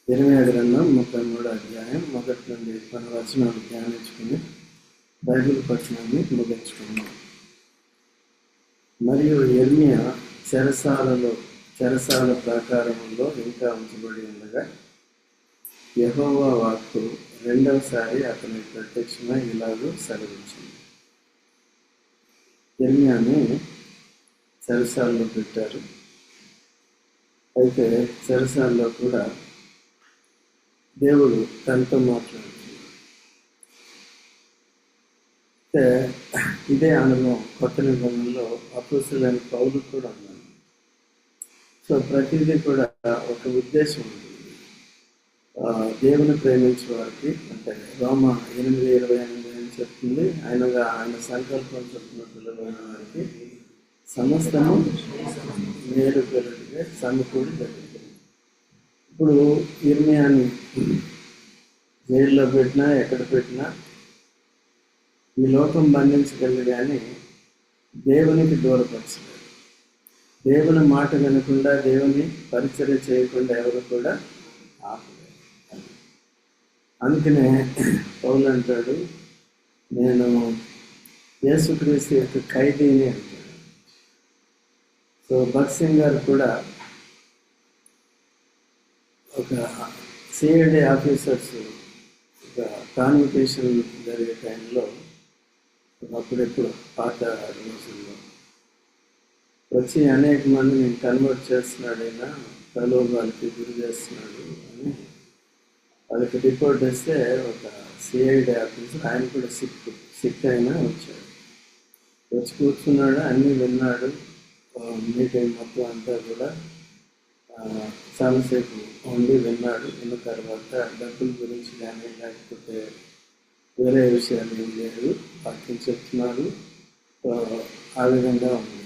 ఇరవై గ్రంథం 33 అధ్యాయం 1 నుండి 10 వచనాలు ధ్యానించుకుని బైబిల్ పఠనాన్ని ముగించుకున్నాం. మరియు యిర్మీయా చెరసాల ప్రాకారములో ఇంకా ఉంచబడి ఉండగా యెహోవా వాక్కు రెండవసారి అతనికి ప్రత్యక్షమై ఇలాగూ సెలవిచ్చింది. యిర్మీయాని చెరసాలలో పెట్టారు. అయితే చెరసాలలో కూడా దేవుడు తనతో మాట్లాడుతున్నాడు. అయితే ఇదే అనుభవం కొత్త నిబంధనలో అపోస్తలుడైన పౌలు కూడా ఉన్నాడు. సో ప్రతిదీ కూడా ఒక ఉద్దేశం ఉంటుంది. దేవుని ప్రేమించే వారికి, అంటే రోమ 8:28 అని చెప్తుంది, ఆయన సంకల్పం చెప్పిన పిల్లలైన వారికి సమస్తము మేలు పెరుగుగా సమకూడి జరుగుతుంది. ఇప్పుడు యిర్మీయాని జైల్లో పెట్టినా ఎక్కడ పెట్టినా ఈ లోకం బంధించగలదు, కానీ దేవునికి దూరపరచలేదు. దేవుని మాట వినకుండా, దేవుని పరిచర్య చేయకుండా ఎవరు కూడా ఆపలేదు. అందుకనే పౌలు అంటాడు, నేను యేసుక్రీస్తు యొక్క ఖైదీని అంటాడు. సో భగత్ సింగ్ గారు కూడా ఒక సిఐడి ఆఫీసర్స్ ఒక కాన్వికేషన్ జరిగే టైంలో అప్పుడెప్పుడు పాత రోజుల్లో వచ్చి అనేక మందిని కన్వర్ట్ చేస్తున్నాడైనా, ప్రలోభాలకి గురి చేస్తున్నాడు అని వాళ్ళకి రిపోర్ట్ ఇస్తే ఒక సిఐడి ఆఫీసర్, ఆయన కూడా సిక్ అయినా వచ్చాడు. వచ్చి కూర్చున్నాడు, అన్నీ విన్నాడు. మీటింగ్ మొత్తం అంతా కూడా చాలాసేపు ఉండి విన్నాడు. విన్న తర్వాత డబ్బుల గురించి కానీ లేకపోతే వేరే విషయాలు ఏం లేదు, వాక్యం చెప్తున్నాడు. ఆ విధంగా ఉంది.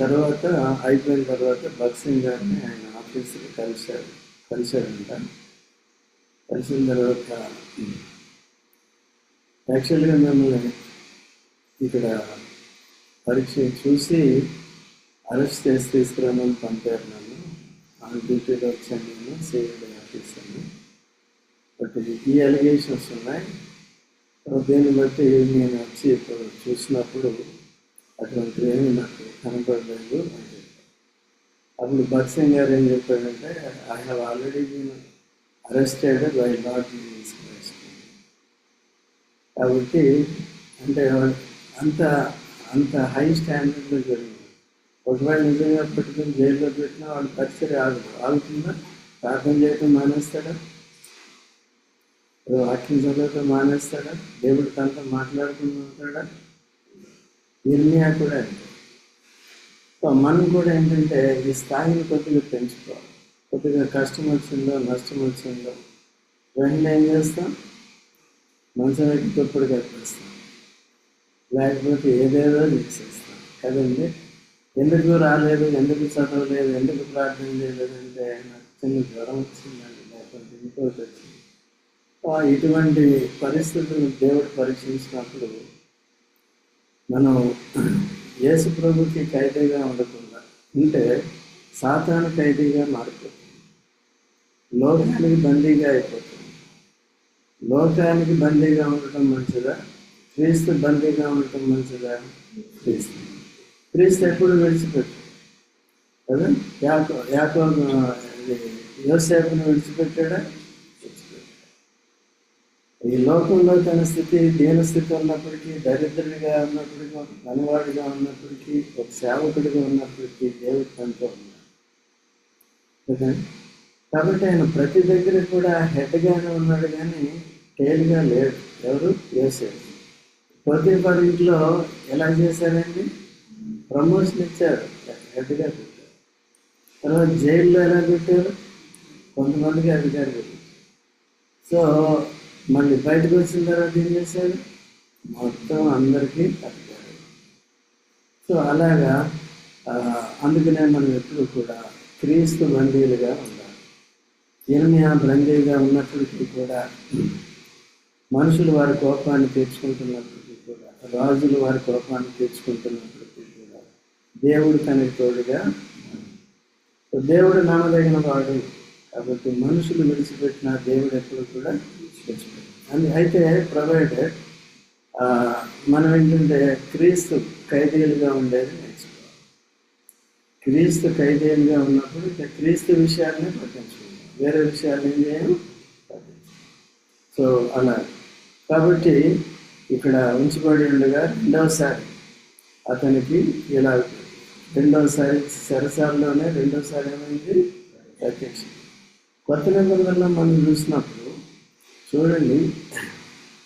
తర్వాత అయిపోయిన తర్వాత భగత్ సింగ్ గారిని ఆయన ఆఫీసులో కలిశాడంట. కలిసిన తర్వాత యాక్చువల్గా మిమ్మల్ని ఇక్కడ పరీక్ష చూసి అరెస్ట్ చేసి తీసుకురామని పంపారు. నన్ను ఆన్ డ్యూటీలో వచ్చాను, నేను సిఐడి ఆఫీసర్ని. బట్ ఈ అలిగేషన్స్ ఉన్నాయి. దీన్ని బట్టి నేను వచ్చి ఇప్పుడు చూసినప్పుడు అటువంటివి ఏమీ నాకు కనపడలేదు అని చెప్పారు. అప్పుడు భగత్ సింగ్ గారు ఏం చెప్పాడంటే, I have already been arrested by Lord Jesus Christ. కాబట్టి అంటే అంత హై స్టాండర్డ్లో జరిగింది. ఒకవేళ నిజంగా పెట్టుకుని జైల్లో పెట్టినా వాళ్ళు పరిచయం ఆగుతుందా? ప్రార్థన చేయటం మానేస్తాడా? వాక్యం చదవటం మానేస్తాడా? దేవుడు తనతో మాట్లాడుకుంటూ ఉంటాడా? యిర్మీయా కూడా అంటే. సో మనం కూడా ఏంటంటే ఈ స్థాయిని కొద్దిగా పెంచుకోవాలి. కొద్దిగా కష్టం వచ్చిందో, నష్టం వచ్చిందో వెంటనే ఏం చేస్తాం? మనసు వ్యక్తి తప్పుడు కనిపిస్తాం, లేకపోతే ఏదేదో చేసేస్తాం కదండి. ఎందుకు రాలేదు, ఎందుకు చదవలేదు, ఎందుకు ప్రార్థన చేయలేదంటే నాకు చిన్న జ్వరం వచ్చిందండి, లేకపోతే ఇంకోటి వచ్చింది. ఇటువంటి పరిస్థితులను దేవుడు పరీక్షించినప్పుడు మనం యేసు ప్రభుకి ఖైదీగా ఉండకుండా ఉంటే సాతాను ఖైదీగా మారిపోతుంది, లోకానికి బందీగా అయిపోతుంది. లోకానికి బందీగా ఉండటం మంచిదా, క్రీస్తు బందీగా ఉండటం మంచిదా? క్రీస్తు ఎప్పుడు విడిచిపెట్టు కదా. యోసేపుని విడిచిపెట్టాడా? ఈ లోకంలో తన స్థితి, దీన స్థితి ఉన్నప్పటికీ, దరిద్రుడిగా ఉన్నప్పటికీ, ఒక పనివాడిగా ఉన్నప్పటికీ, ఒక సేవకుడిగా ఉన్నప్పటికీ దేవుడు తనతో ఉన్నాడు. కాబట్టి ఆయన ప్రతి దగ్గర కూడా హెడ్గానే ఉన్నాడు, కానీ టేల్గా లేడు. ఎవరు? యోసేపు. పోతీఫర్ ఇంట్లో ఎలా చేశారండి? ప్రమోషన్ ఇచ్చారు, హెడ్గా పెట్టారు. తర్వాత జైల్లో ఎలా పెట్టారు? కొంతమందికి అధికారి పెట్టారు. సో మళ్ళీ బయటకు వచ్చిన తర్వాత ఏం చేశారు? మొత్తం అందరికీ అధికారి. సో అలాగా అందుకనే మనం ఎప్పుడు కూడా క్రీస్తు బందీలుగా ఉండాలి. యిర్మీయా బందీగా ఉన్నప్పటికీ కూడా, మనుషులు వారి కోపాన్ని తీర్చుకుంటున్నప్పటికీ కూడా, రాజులు వారి కోపాన్ని తీర్చుకుంటున్నప్పటికీ కూడా దేవుడు తనకి తోడుగా. దేవుడు నమ్మదగిన వాడు కాబట్టి మనుషులు విడిచిపెట్టిన దేవుడు ఎప్పుడు కూడా విడిచిపెట్టారు. అయితే ప్రొవైడెడ్ మనం ఏంటంటే క్రీస్తు ఖైదీలుగా ఉండేది నేర్చుకోవాలి. క్రీస్తు ఖైదీలుగా ఉన్నప్పుడు ఇక క్రీస్తు విషయాన్ని పట్టించుకుంటాం, వేరే విషయాలు ఏం చేయము పట్టించుకుంటాం. సో అలా కాబట్టి ఇక్కడ ఉంచబడి ఉండగా రెండవసారి అతనికి ఇలా రెండవసారి సరసాల్లోనే రెండవసారి ఏమైంది ప్రత్యక్షం. కొత్త నిబంధనలో మనం చూసినప్పుడు చూడండి,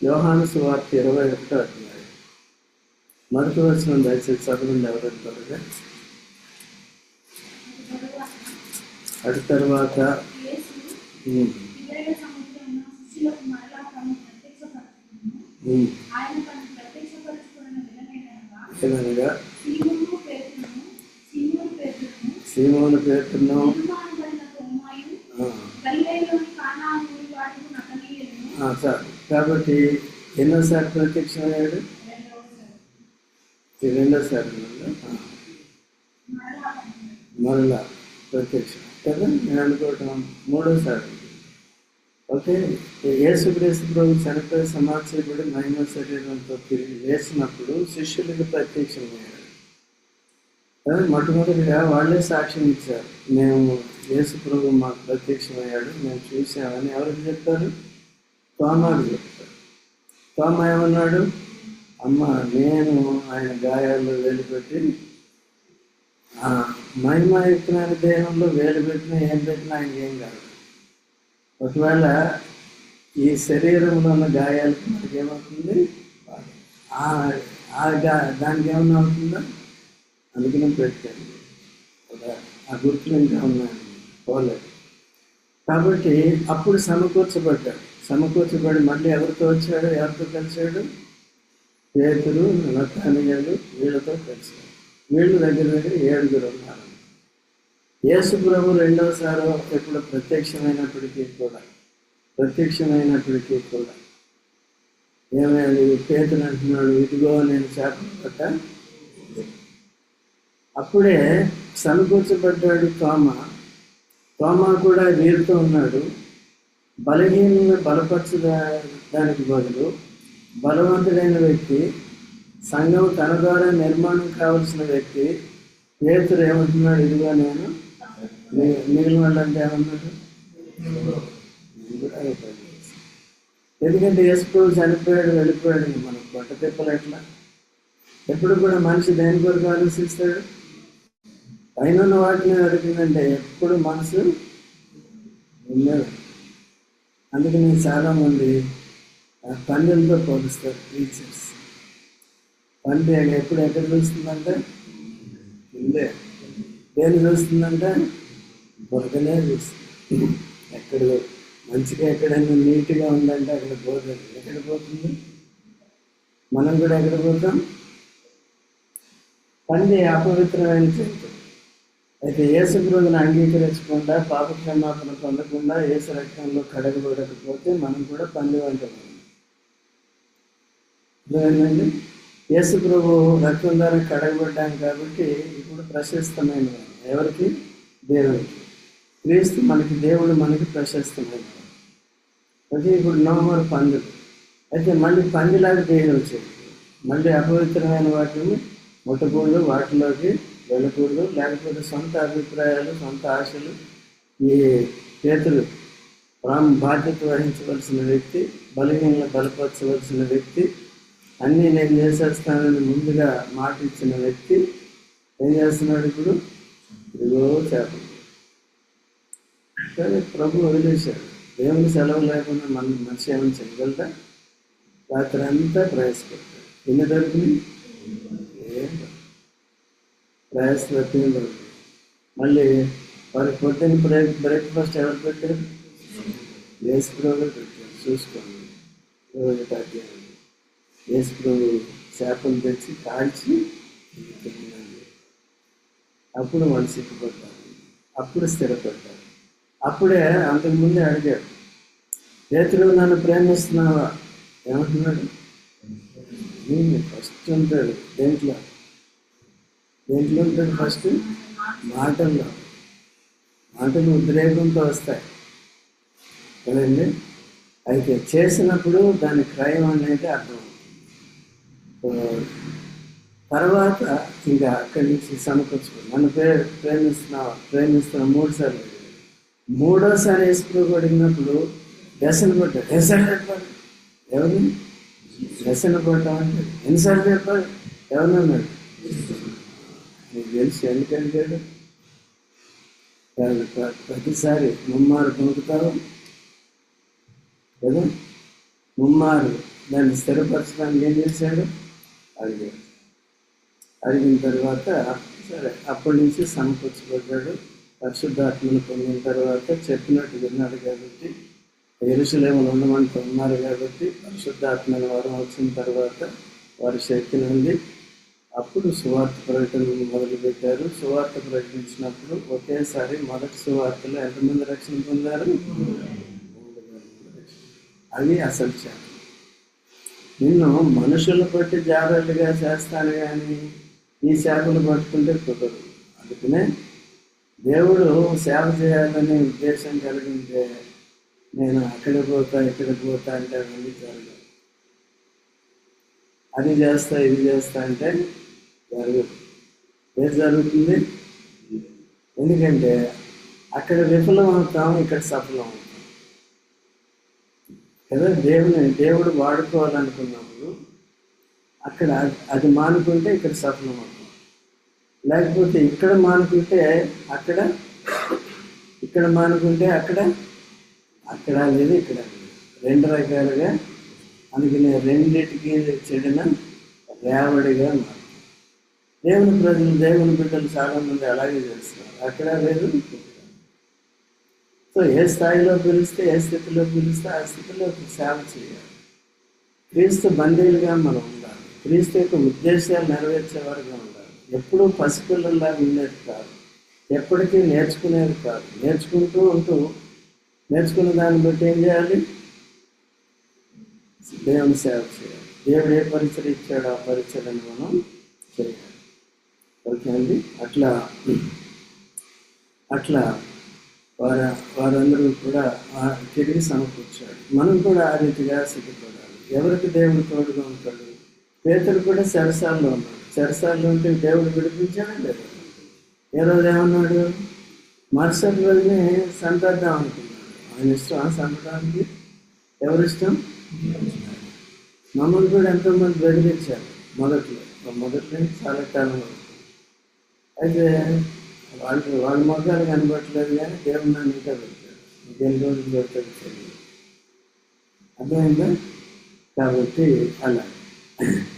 యోహాను సువార్త 21వ అధ్యాయం మొదటి వచనం దయచేసి చదవండి ఎవరైనా త్వరగా. అటు తర్వాత ఏదనగా సీమోను పేతురును కాబట్టి ఎన్నోసారి ప్రత్యక్షమయ్యాడు? రెండోసారి మరలా ప్రత్యక్షం కదా. నేను అనుకోవటం మూడోసారి. ఓకే, యేసుక్రీస్తు ప్రభు చనిపోయి సమాధి చేయబడి మహిమ శరీరంతో తిరిగి లేచినప్పుడు శిష్యులకు ప్రత్యక్షమయ్యాడు. మొట్టమొదటిగా వాళ్ళే సాక్ష్యం ఇచ్చారు, మేము యేసు ప్రభు మాకు ప్రత్యక్షమయ్యాడు, మేము చూసామని. ఎవరికి చెప్తారు? తోమాకు చెప్తారు. తోమా ఏమన్నాడు? అమ్మ, నేను ఆయన గాయాల్లో వేలు పెట్టి మహిమాయుక్తమైన దేహంలో వేలు పెట్టినా ఏం పెట్టినా ఆయనకి ఏం కాదు. ఒకవేళ ఈ శరీరంలో ఉన్న గాయాలకి మనకి ఏమవుతుంది? దానికి ఏమన్నా అవుతుందా? అందుకనే పెట్టండి, ఆ గుర్తులు ఇంకా ఉన్నాయండి, పోలేదు. కాబట్టి అప్పుడు సమకూర్చబడి మళ్ళీ ఎవరితో వచ్చాడు? ఎవరితో కలిశాడు? పేతురు, నతనీయులు, వీళ్ళతో కలిశాడు. వీళ్ళు దగ్గర 7 ఉన్నారు. యేసు ప్రభు రెండవసారి ఎప్పుడు ప్రత్యక్షమైనప్పటికీ కూడా ఏమైంది? పేతురు అంటున్నాడు, ఇదిగో నేను చేపలు పట్ట. అప్పుడే సమకూర్చబడ్డాడు తోమా కూడా వీరితో ఉన్నాడు. బలహీనను బలపరచడానికి బదులు బలవంతుడైన వ్యక్తి, సంఘం తన ద్వారా నిర్మాణం కావలసిన వ్యక్తి పేతురు ఏమంటున్నాడు? ఇదిగో నేను. మిగిలిన వాళ్ళు అంటే ఏమన్నాడు? ఎందుకంటే యేసు ప్రభు చనిపోయాడు, వెళ్ళిపోయాడు. మనకు బట్ట తిప్పలు ఎట్లా? ఎప్పుడు కూడా మనిషి దేని కొరకు ఆలోచిస్తాడు? పైన వాటిని అడిగిందంటే ఎప్పుడు మనసు ఉండదు. అందుకని చాలామంది పందెంతో పోలుస్తారు టీచర్స్. పంది ఎప్పుడు ఎక్కడ చూస్తుందంటే ఉందే. దేని చూస్తుందంటే బొరకనే చూస్తుంది. ఎక్కడ మంచిగా ఎక్కడైనా నీట్గా ఉందంటే అక్కడ పోతుంది. ఎక్కడ పోతుంది? మనం కూడా ఎక్కడ పోతాం? పంది అపవిత్రమైన జంతువు. అయితే యేసు ప్రభువుని అంగీకరించకుండా, పాప క్షమాపణ పొందకుండా, యేసు రక్తంలో కడగబడకపోతే మనం కూడా పంది వంటి ఏంటండి? యేసు ప్రభు రక్తం ద్వారా కడగబడ్డాం కాబట్టి ఇప్పుడు ప్రశస్తమైన ఎవరికి? దేవుడికి. క్రీస్తు మనకి దేవుడు, మనకి ప్రశస్తమైన. అయితే ఇప్పుడు నోమరు పందులు. అయితే మళ్ళీ పందిలాగా దేవుడు వచ్చేది. మళ్ళీ అపవిత్రమైన వాటిని ముట్టకూడదు, వాటిలోకి వెళ్ళకూడదు. లేకపోతే సొంత అభిప్రాయాలు, సొంత ఆశలు. ఈ పేతురు బాధ్యత వహించవలసిన వ్యక్తి, బలహీనలను బలపరచవలసిన వ్యక్తి, అన్నీ నేను చేసేస్తానని ముందుగా మాట ఇచ్చిన వ్యక్తి ఏం చేస్తున్నాడు ఇప్పుడు? ఇదిగో చేపలు. కానీ ప్రభు వదిలేశాడు. దేవుని సెలవు లేకుండా మనిషి ఏమైనా చేయగలరా? రాత్రి అంతా ప్రయాసపడతాడు. ఎన్ని దొరికినాయి? ఏం ప్రయాసపడి మళ్ళీ వారికి పొద్దున్న బ్రేక్ఫాస్ట్ ఎవరు పెట్టారు? యేసు ప్రభు పెట్టారు. చూసుకోండి. యేసు ప్రభు చేపలు తెచ్చి కాల్చి తిన్నాడు. అప్పుడు వాళ్ళు సిగ్గుపడ్డారు, అప్పుడు స్థిరపడ్డారు. అప్పుడే అంతకుముందే అడిగాడు, పేతురు నన్ను ప్రేమిస్తున్నావా? ఏమంటున్నాడు? ఫస్ట్ ఉంటాడు దేంట్లో ఉంటాడు? ఫస్ట్ మాటలు ఉద్రేకంతో వస్తాయి. కదండి. అయితే చేసినప్పుడు దాని క్రయం అనేది అర్థం. తర్వాత ఇంకా అక్కడి నుంచి సమకూర్చుకో. నన్ను ప్రేమిస్తున్న 3 సార్లు. మూడోసారి యేసుప్రభు అడిగినప్పుడు వ్యసన పడ్డాడు. ఎన్నిసార్లు చెప్పాలి? ఎవరు వ్యసన పడ్డామంటే ఎన్నిసార్లు చెప్పాలి? ఎవరన్నాడు? నీకు తెలిసి ఎందుకంటాడు? ప్రతిసారి ముమ్మారు పొందుతావు కదా. ముమ్మారు దాన్ని స్థిరపరచడానికి ఏం చేశాడు? అడిగాడు. అడిగిన తర్వాత సరే అప్పటి నుంచి సమకూర్చబడ్డాడు. పరిశుద్ధాత్మను పొందిన తర్వాత చెప్పినట్టు విన్నాడు కాబట్టి, యెరూషలేములో ఉండమంటూ ఉన్నారు కాబట్టి పరిశుద్ధాత్మని వరం వచ్చిన తర్వాత వారి శక్తి నుండి అప్పుడు సువార్త ప్రకటన మొదలుపెట్టారు. సువార్త ప్రకటించినప్పుడు ఒకేసారి మొదటి సువార్తలో ఎంతమంది రక్షణ పొందారు? అది అసలు శాతం. నిన్ను మనుషులు బట్టి జాగ్రత్తగా చేస్తాను కానీ ఈ సేవలు పట్టుకుంటే కుదరదు. అందుకనే దేవుడు సేవ చేయాలనే ఉద్దేశం కలిగింటే నేను అక్కడికి పోతా ఇక్కడికి పోతా అంటే అవన్నీ జరగదు. అది చేస్తా ఇది చేస్తా అంటే జరగదు. ఏది జరుగుతుంది? ఎందుకంటే అక్కడ విఫలం అవుతాం, ఇక్కడ సఫలం అవుతాం కదా. దేవుడు వాడుకోవాలనుకున్నప్పుడు అక్కడ అది మానుకుంటే ఇక్కడ సఫలం అవుతాం. లేకపోతే ఇక్కడ మానుకుంటే అక్కడ, ఇక్కడ మానుకుంటే అక్కడ లేదు, ఇక్కడ లేదు. 2 రకాలుగా. అందుకని రెండింటికి చెడిన రేవడిగా మారు. దేవుని బిడ్డలు చాలామంది అలాగే చేస్తారు. అక్కడ లేదు. సో ఏ స్థాయిలో పిలిస్తే, ఏ స్థితిలో పిలిస్తే ఆ స్థితిలో సేవ చేయాలి. క్రీస్తు బందీలుగా మనం ఉండాలి. క్రీస్తు యొక్క ఉద్దేశాలు నెరవేర్చేవారుగా ఉండాలి. ఎప్పుడూ పసిపిల్లల్లాగా ఉండేది కాదు, ఎప్పటికీ నేర్చుకునేది కాదు. నేర్చుకుంటూ ఉంటూ నేర్చుకున్న దాన్ని బట్టి ఏం చేయాలి? దేవుని సేవ చేయాలి. దేవుడు ఏ పరిచయం ఇచ్చాడో ఆ పరిచయాన్ని మనం చేయాలి. ఓకే అండి. అట్లా వారందరూ కూడా తిరిగి సమకూర్చాడు. మనం కూడా ఆ రీతిగా సిద్ధపడాలి. ఎవరికి దేవుడు తోడుగా ఉంటాడు? పేతురు కూడా చెరసాల్లో ఉన్నాడు. చెరసాల్లో ఉంటే దేవుడు విడిపించాడా లేదా? ఏ రోజు ఏమన్నాడు? మరుసటి రోజునే చంపేద్దాం అనుకున్నాడు. ఆయన ఇష్టం చంపడానికి. ఎవరిష్టం? మమ్మల్ని కూడా ఎంతోమంది బెదిరించారు మొదట్లో చాలా కాలం. అయితే వాళ్ళ మొగ్గాలు కనబట్టలేదు కానీ దేవుడు నన్ను ఇంకా పెట్టాడు. ఇంకెన్ని రోజులు పెడతాడు తెలియదు. అర్థమైందా? కాబట్టి అలా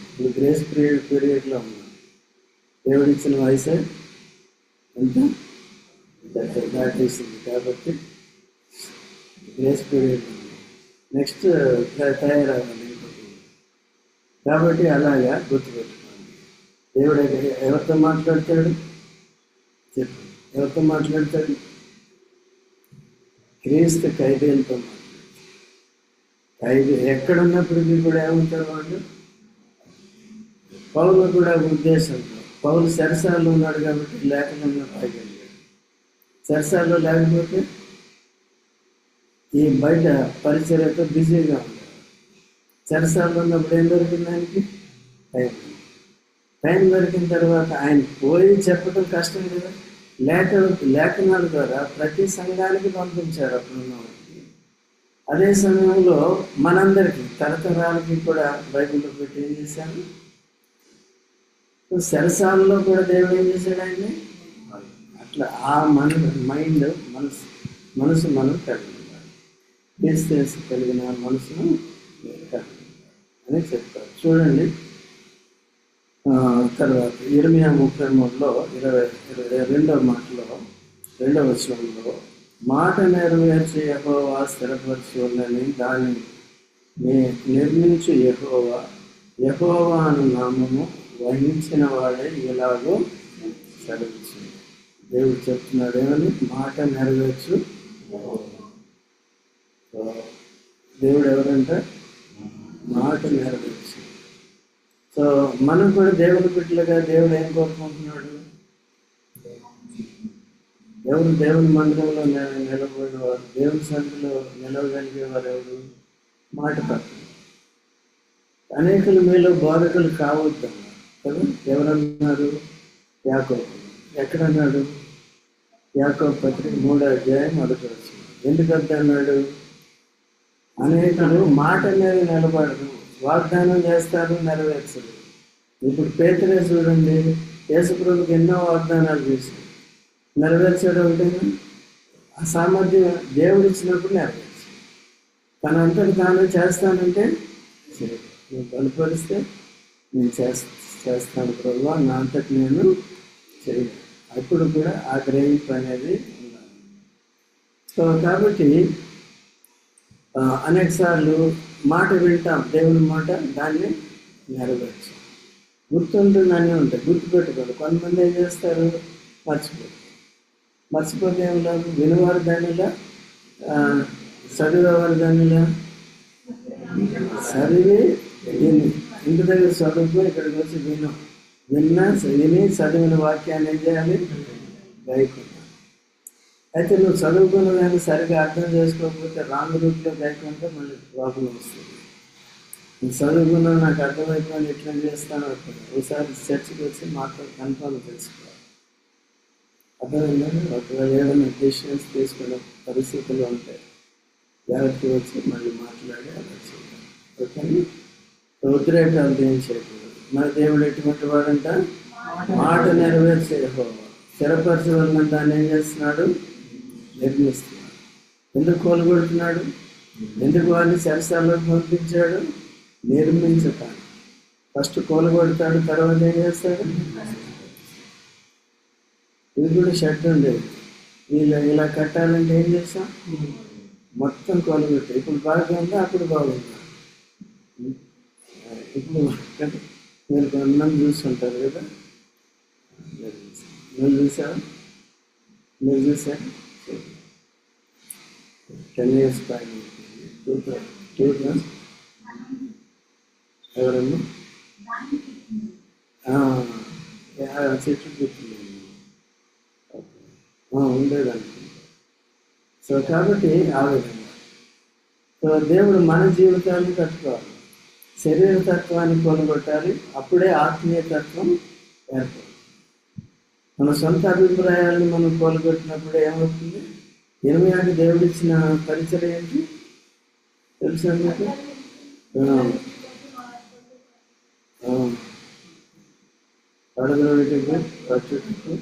ఇప్పుడు గ్రేస్ పీరియడ్లో ఉన్నాం. దేవుడు ఇచ్చిన వయసే ఎంత దాటేసింది కాబట్టి గ్రేస్ పీరియడ్ ఉంది. నెక్స్ట్ తయారవ్వాలి ఇంకోటి. కాబట్టి అలాగా గుర్తుపెట్టుకోండి. దేవుడు ఎవరితో మాట్లాడతాడు? చెప్పు, ఎవరితో మాట్లాడతాడు? క్రీస్తు ఖైదీలతో మాట్లాడతాడు. ఖైదీ ఎక్కడున్నప్పటికీ కూడా ఏమంటారు వాళ్ళు? పౌలు కూడా ఉద్దేశంతో, పౌలు చెరసాల్లో ఉన్నాడు కాబట్టి లేఖనంలో పైకెళ్ళాడు. చెరసాల్లో లేకపోతే ఈ బయట పరిచర్యతో బిజీగా ఉన్నాడు. చెరసాల్లో ఉన్నప్పుడు ఏం దొరికింది ఆయనకి? టైం దొరికిన తర్వాత ఆయన పోయి చెప్పడం కష్టం కదా. లేఖనాల ద్వారా ప్రతి సంఘానికి పంపించాడు అప్పుడున్న వారికి. అదే సమయంలో మనందరికీ తరతరాలకి కూడా బైబిల్లో పెట్టి ఏం చేశాను? చెరసాలలో కూడా దేవుడు ఏం చేశాడు? ఆయన్ని అట్లా ఆ మైండ్ మనసు మనం కలిగి ఉండాలి. క్రీస్తు కలిగిన మనసును కలిగి అని చెప్తారు. చూడండి తర్వాత ఇర్మియా 33లో 22వ మాటలో 2వ వచనంలో, మాట నెరవేర్చి యెహోవా స్థిరపరిచి ఉన్నని దానిని నిర్మించి యెహోవా అను నామము వహించిన వాడే ఇలాగో సెలవిచ్చింది. దేవుడు చెప్తున్నాడు ఏమని? మాట నెరవేర్చు. దేవుడు ఎవరంటే మాట నెరవేర్చు. సో మనం కూడా దేవుని బిడ్డలుగా దేవుడు ఏం కోరుకుంటున్నాడు? ఎవరు దేవుని మందిరంలో నిలబడేవారు, దేవుని సన్నిధిలో నిలవగలిగేవారు ఎవరు? మాట తక్కువ. అనేకులు మీలో బోధకులు కావద్దన్నారు కదా. ఎవరన్నారు? యాకోబు. ఎక్కడన్నాడు? యాకోబు పత్రిక 3:1. ఎందుకంటే అన్నాడు? అనేకులు మాట మీద నిలబడరు, వాగ్దానం చేస్తారు, నెరవేర్చరు. ఇప్పుడు పేతురే చూడండి, యేసుప్రభుకి ఎన్నో వాగ్దానాలు చేశాడు, నెరవేర్చాడు ఒకటేనా? ఆ సామర్థ్యం దేవుడు ఇచ్చినప్పుడు నెరవేర్చాడు. తన అంతటి తాను చేస్తానంటే సరే, నువ్వు బలపరిస్తే నేను చేస్తాను ప్రభు, నా అంతటి నేను చేయను. అప్పుడు కూడా ఆ గ్రహింపు అనేది ఉండాలి. సో కాబట్టి అనేక సార్లు మాట వింటాం, దేవుని మాట, దాన్ని నెరవేర్చాం. గుర్తుంటుంది, అన్నీ ఉంటాయి, గుర్తుపెట్టుకోండి. కొంతమంది ఏం చేస్తారు? మర్చిపోతే ఏం లేదు. వినివారు దానిలా, చదివేవారు దానిలా. చదివి విని, ఇంటి దగ్గర చదువుకుని ఇక్కడికి వచ్చి విని చదివిన వాక్యాన్ని ఏం చేయాలి? గాయకున్నా. అయితే నువ్వు చదువుకున్న దాన్ని సరిగ్గా అర్థం చేసుకోకపోతే రాంగ్ రూట్లో గాయకుంటే మళ్ళీ ప్రాబ్లం వస్తుంది. నువ్వు చదువుకున్నా నాకు అర్థమైపోయింది, ఎట్లా చేస్తాను అనుకుంటా. ఒకసారి చర్చకి వచ్చి మాతో కన్ఫర్మ్ తెలుసుకోవాలి. అర్థమైందని ఒకవేళ ఏదైనా డెసిషన్స్ తీసుకునే పరిస్థితులు ఉంటాయి, జాగ్రత్త వచ్చి మళ్ళీ మాట్లాడి అలా చేయాలి. ఓకే, ఉద్రేకాలు ఏం చేయకూడదు. మన దేవుడు ఎటువంటి వాడంట? మాట నెరవేర్చే యెహోవా. స్థిరపరచవలన దాన్ని ఏం చేస్తున్నాడు? నిర్మిస్తున్నాడు. ఎందుకు కోలుగొడుతున్నాడు? ఎందుకు వారిని చెరసాలకు పంపించాడు? నిర్మించటానికి. ఫస్ట్ కోలుగొడతాడు, తర్వాత ఏం చేస్తాడు? ఇది కూడా షెడ్ ఉండేది. ఇలా కట్టాలంటే ఏం చేస్తాం? మొత్తం కోలుగొట్టాయి. ఇప్పుడు బాగుందా? అప్పుడు బాగుందా? ఇప్పుడు మీరు కొంతమంది చూస్తుంటారు కదా. మీరు చూసారా? 10 years పైన, 2 ఎవరన్నా చెట్లు గుర్తున్నాను ఉండేదనుకుంటా. సో కాబట్టి ఆ విధంగా సో దేవుడు మన జీవితాన్ని కట్టుకోవాలి. శరీర తత్వాన్ని కొనగొట్టాలి, అప్పుడే ఆత్మీయ తత్వం ఏర్పడుతుంది. మన సొంత అభిప్రాయాలను మనం కోలుగొట్టినప్పుడు ఏమవుతుంది? ఇర్మీయాకి దేవుడు ఇచ్చిన పరిచయం ఏంటి తెలుసా మీకు? పడగొట్టుకు పట్టుకు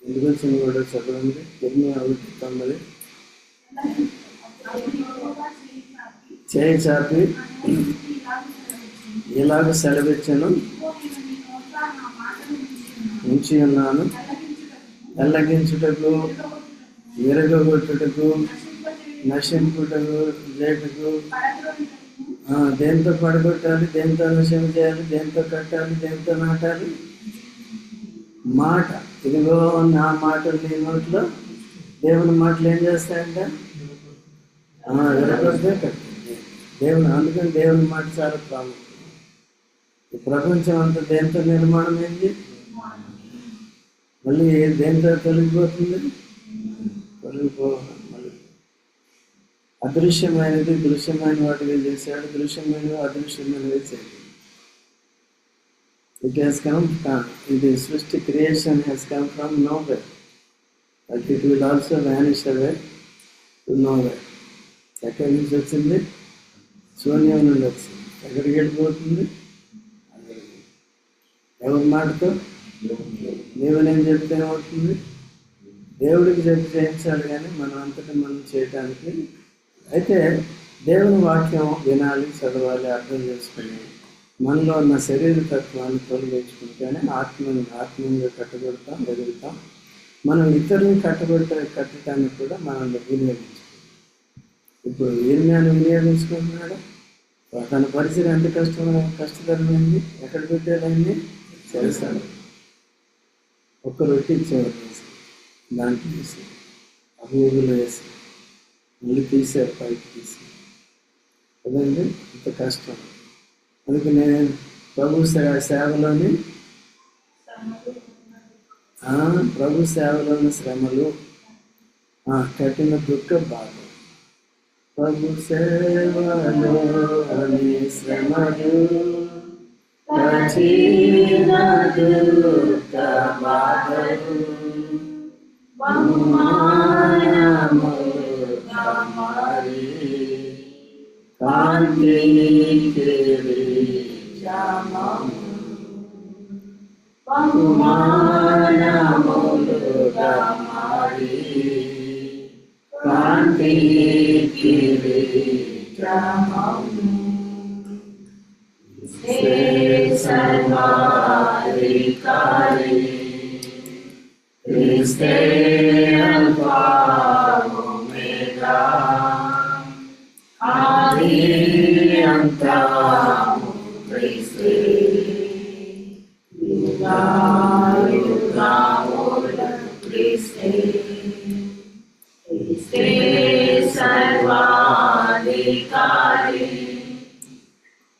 ఎందుకు వచ్చింది కూడా చదవండి. ఇర్మీయా 1:9. చేయి చాపి ఇలాగ సెలవిచ్చను, ఉంచి ఉన్నాను, ఎల్లగించుటకు, విరగొట్టుటకు, నశింపుటకు, రేటుకు. దేంతో పడగొట్టాలి, దేంతో నశం చేయాలి, దేంతో కట్టాలి, దేంతో నాటాలి? మాట. ఇదిగో నా మాటలు నీ నోట్లో. దేవుని మాటలు ఏం చేస్తాయంట? విరగొడితే కట్టింది దేవుని. అందుకని దేవుని మాట చాలా ప్రాముఖ్యం. ఈ ప్రపంచం అంతా దేంతో నిర్మాణం అయింది? మళ్ళీ దేంతో తొలగిపోతుంది? మళ్ళీ అదృశ్యమైనది దృశ్యమైన వాటిగా చేశాడు, దృశ్యమైనవి అదృశ్యమైనవి చేయాలి. It has come from, the Srishti creation has come from nowhere, but it will also vanish away to nowhere. ఎక్కడి నుంచి వచ్చింది? శూన్యం నుండి వచ్చింది. ఎక్కడికి వెళ్ళిపోతుంది? ఎవరి మాటతో? నీవు నేను చెప్తే ఏమవుతుంది? దేవుడికి చెప్పి చేయించాలి, కానీ మనం అంతటా మనం చేయటానికి. అయితే దేవుని వాక్యం వినాలి, చదవాలి, అర్థం చేసుకుని మనలో ఉన్న శరీర తత్వాన్ని తొలగించుకుంటేనే ఆత్మీయంగా కట్టబెడతాం, ఎదుగుతాం. మనం ఇతరులను కట్టడానికి కూడా మనం వినియోగించుకుంటాం. ఇప్పుడు ఇర్మీయాను వినియోగించుకుంటున్నాడు. తన పరిచయం ఎంత కష్టతరమైంది. ఎక్కడ పెట్టేదాన్ని? చేస్తాడు. ఒక్క రొట్టి ఇచ్చేవారు, దాంట్లో వేసి అభివృద్ధిలో వేసి మళ్ళీ తీసారు, పైకి తీసి. అదండి ఇంత కష్టం. అందుకే నేను ప్రభు సేవలోని ప్రభు సేవలోని శ్రమలు, కఠిన దుఃఖ బాధ. ప్రభు సేవలోని శ్రమలు, కఠిన దుఃఖ బాధలు, బహుమానములుగా మారి కాంతి కిరీటము, బహుమానములుగా మారి కాంతి కిరీటము, సర్వాధికారి క్రీస్తే అల్ఫా ఒమేగా, ఆది అంతము క్రీస్తే, యుగాయుగములు క్రీస్తే, క్రీస్తే సర్వాధికారి.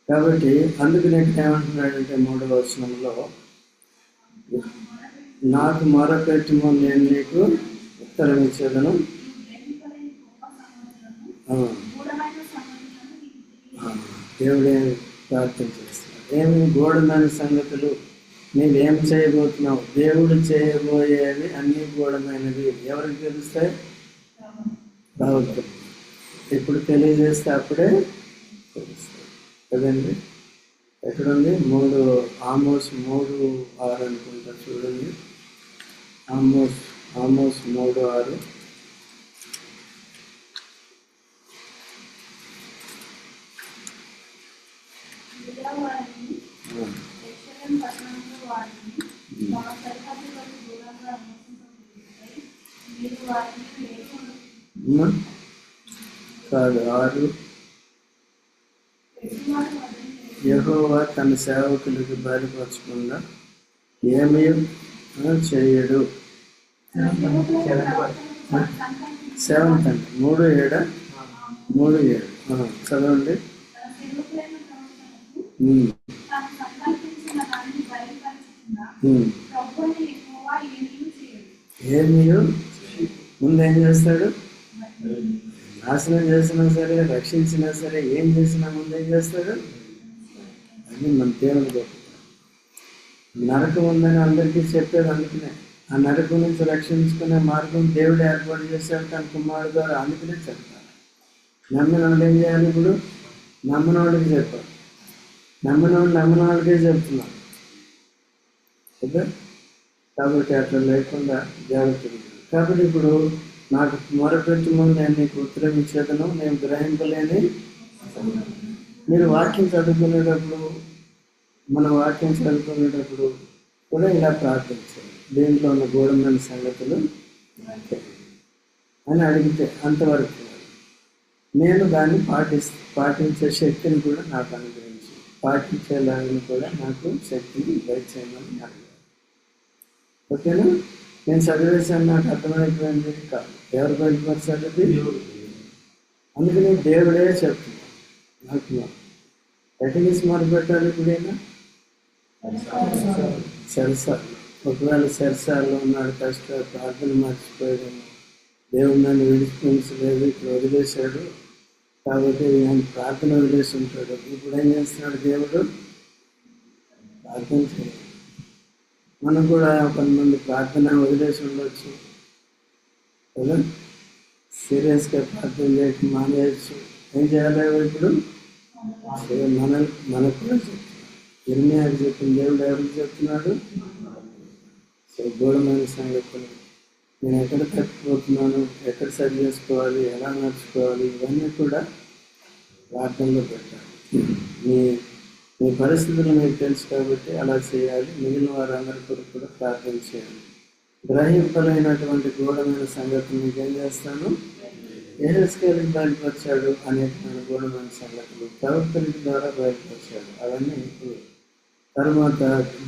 కాబట్టి అందుకు నేను ఏమంటున్నాడంటే 3వ వచనంలో, నాకు మొరపెట్టుము నేను నీకు ఉత్తరం ఇచ్చేదను, దేవుడే ప్రార్థన చేస్తున్నాడు. ఏమి గూఢమైన సంగతులు నీవేం చేయబోతున్నావు? దేవుడు చేయబోయేవి అన్ని గూఢమైనవి ఎవరికి తెలుస్తాయి? ప్రభుత్వం. ఇప్పుడు తెలియజేస్తే అప్పుడే తెలుస్తాయి కదండి. ఎక్కడుంది? ఆమోస్ 3:6 అనుకుంటా, చూడండి. ఆమోస్ 3:6. కాదు 6. యెహోవా తన సేవకులకు బయలుపరచకుండా ఏమీ చేయడు. 7th అండి, 3:7. చదవండి. ఏమీ ముందేం చేస్తాడు? నాశనం చేసినా సరే, రక్షించినా సరే, ఏం చేసినా ముందేం చేస్తాడు? అది మన దేవుని గొప్ప. నరకం ఉందని అందరికీ చెప్పేది అందుకనే. ఆ నరకం నుంచి రక్షించుకునే మార్గం దేవుడు ఏర్పాటు చేశాడు తన కుమారుడు ద్వారా, అందుకనే చెప్తారు. నమ్మిన వాళ్ళు ఏం చేయాలి? ఇప్పుడు నమ్మిన వాళ్ళకి చెప్పాలి. నమ్మిన వాళ్ళకే చెప్తున్నారు కదా. కాబట్టి అట్లా లేకుండా జాగ్రత్తగా. కాబట్టి ఇప్పుడు నాకు మొరపెట్టుము నేను నీకు ఉత్తరం ఇచ్చేదను, నేను గ్రహింపలేని. మీరు వాక్యం చదువుకునేటప్పుడు, మన వాక్యం చదువుకునేటప్పుడు కూడా ఇలా ప్రార్థించాలి, దీంట్లో ఉన్న గూఢమైన సంగతులు అని అడిగితే అంతవరకు నేను దాన్ని పాటించే శక్తిని కూడా నాకు అనుగ్రహించి, పాటించేలాగా కూడా నాకు శక్తిని దయచేయమని అడిగాను. ఓకేనా? నేను చదివేశాను, నాకు అర్థమైపోయింది కాదు. ఎవరు బయటపరచాలి? అందుకని దేవుడే చెప్తున్నాను. నాకు ఎటనీస్ మొదలుపెట్టాలి. ఇప్పుడైనా సరసాలు, ఒకవేళ సరసాల్లో ఉన్నాడు, కష్ట ప్రార్థన మర్చిపోయాడు, దేవుడు నన్ను విడిపించలేదు, ఇప్పుడు వదిలేశాడు, కాబట్టి నేను ప్రార్థన వదిలేసి ఉంటాడు. ఇప్పుడు ఏం చేస్తున్నాడు దేవుడు? ప్రార్థన చేయాలి. మనం కూడా కొంతమంది ప్రార్థన వదిలేసి ఉండొచ్చు కదా, సీరియస్గా ప్రార్థన చేయడం మానేయచ్చు. ఏం చేయాలి ఇప్పుడు? మనకు కూడా చెప్తున్నాడు. ఇర్మియాకి చెప్పిన దేవుడు ఎవరికి చెప్తున్నాడు? సో గూఢమైన సంగతులు, నేను ఎక్కడ తప్పిపోతున్నాను, ఎక్కడ సరి చేసుకోవాలి, ఎలా నడుచుకోవాలి, ఇవన్నీ కూడా ప్రార్థనలో పెట్టాలి. మీ పరిస్థితులు మీకు తెలుసు కాబట్టి అలా చేయాలి. మిగిలిన వారందరి కొరకు కూడా ప్రార్థన చేయాలి. గ్రహింపలేనటువంటి గూఢమైన సంగతులు మీకు ఏం చేస్తాను? యెహెజ్కేలుకి బయలుపరిచాడు అనేకమైన గూఢమైన సంగతులు, ప్రవక్తల ద్వారా బయలుపరిచాడు. అవన్నీ తర్వాత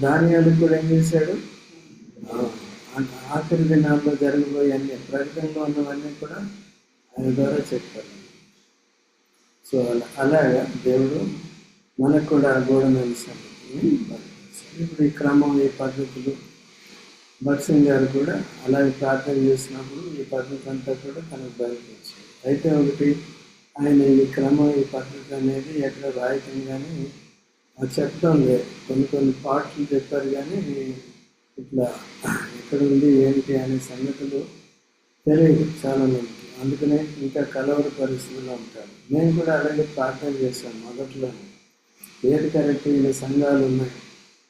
దానియాలకు కూడా ఏం చేశాడు? ఆఖరి దినాల్లో జరగబోయే అన్ని, ప్రకటనలో ఉన్నవన్నీ కూడా ఆయన ద్వారా చెప్పాడు. సో అలాగా దేవుడు మనకు కూడా గూఢమైన సంగతిని బయలుపరిచాడు. ఇప్పుడు ఈ క్రమం, ఈ పద్ధతులు భక్సింగ్ గారు కూడా అలాగే ప్రార్థన చేసినప్పుడు ఈ పద్ధతి అంతా కూడా తనకు బయటకు వచ్చింది. అయితే ఒకటి ఆయన ఈ క్రమం ఈ పద్ధతి అనేది ఎక్కడ రాయటం కానీ చెప్పడం లేదు. కొన్ని పాటలు చెప్పారు కానీ ఇట్లా ఎక్కడ ఉంది ఏంటి అనే సంగతులు తెలియదు చాలా మందికి. అందుకనే ఇంకా కలవర పరిస్థితుల్లో ఉంటారు. మేము కూడా అలాగే ప్రార్థన చేశాం మొదట్లోనే. ఏది కరెక్ట్ ఇలా సంఘాలు ఉన్నాయి,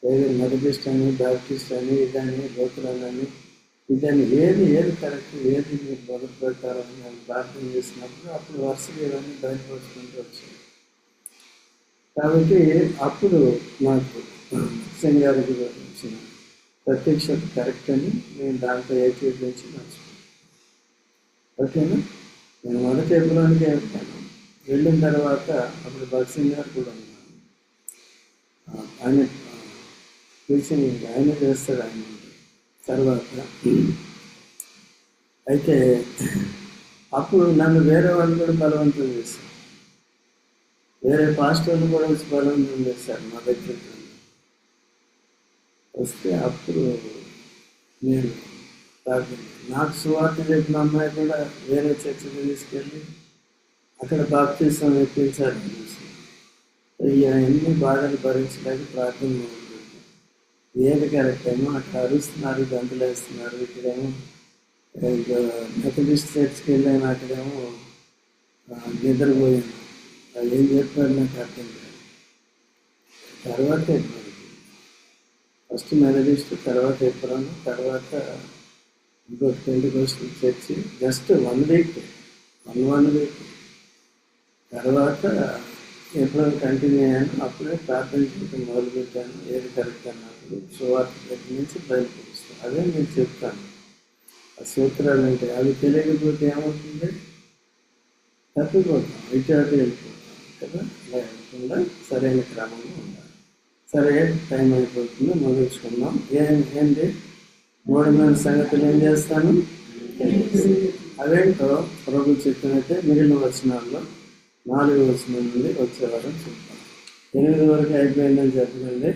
ఏది మెథడిస్ట్ అని, బాప్టిస్ట్ అని, ఇదని, లూథరన్ అని, ఇదని ఏది కరెక్ట్, ఏది మీరు మొదలు పెడతారని మేము ప్రార్థన చేసినప్పుడు అప్పుడు వరుసగా ఇవన్నీ బయటపడుకుంటూ వచ్చాయి. కాబట్టి అప్పుడు నాకు సింగ్ గారికి వచ్చిన ప్రత్యక్షత కరెక్ట్ అని నేను దాంట్లో ఏకీభవించి మర్చిపోయాను. ఓకేనా? నేను మొదటి ఎప్పుడానికి వెళ్తాను. వెళ్ళిన తర్వాత అప్పుడు భక్సింగ్ గారు కూడా ఉన్నాను. ఆయన టీచింగ్ ఆయన చేస్తాడు. ఆయన తర్వాత అయితే అప్పుడు నన్ను వేరే వాళ్ళు కూడా బలవంతం చేశారు. వేరే పాస్టర్లు కూడా వచ్చి బలవంతం చేశారు మా దగ్గరికి వస్తే. అప్పుడు నేను నాకు సువార్త చెప్పిన అమ్మాయి కూడా వేరే చర్చకు తీసుకెళ్ళి అక్కడ బాప్తిసం ఇప్పించాలని చూసి ఎన్ని బాధలు భరించలేక ప్రార్థన మొదలుపెట్టాను. ఏది కరెక్ట్ ఏమో అక్కడ అరుస్తున్నారు, గంటలు వేస్తున్నారు. ఇక్కడేమో మెథడిస్ట్ చర్చ్కి వెళ్ళాను, అక్కడేమో నిద్రపోయాను. ఏం చెప్పారు నాకు అర్థం కాదు. తర్వాత ఫస్ట్ మెథడిస్ట్, తర్వాత ఎప్పుడన్నా, తర్వాత ఇంకొక పెంటెకోస్టల్ చర్చి. జస్ట్ 1 వీక్ తర్వాత ఎప్పుడైనా కంటిన్యూ అయ్యాను. అప్పుడే ప్రార్థన చేయడం మొదలుపెట్టాను. ఏది కరెక్ట్ అన్నప్పుడు సువార్త దగ్గర నుంచి బయలుపరుస్తాను. అదే నేను చెప్తాను. ఆ సూత్రాలు అంటే అవి తెలియకపోతే ఏమవుతుంది, తప్పిపోతాం, ఇటు వెళ్ళిపోతాం కదా. అలా వెళ్ళకుండా సరైన క్రమంలో ఉండాలి. సరే, టైం అయిపోతుంది, ముగించుకుందాం. ఏంటి మూఢమైన సంగతులు ఏం చేస్తాను, అవేంటో ప్రభు చెప్పినట్టే మిగిలిన వచనాల్లో 4వ వచనం నుండి వచ్చే వారం చూద్దాం. 8 వరకు అయిపోయిందని చెప్పండి.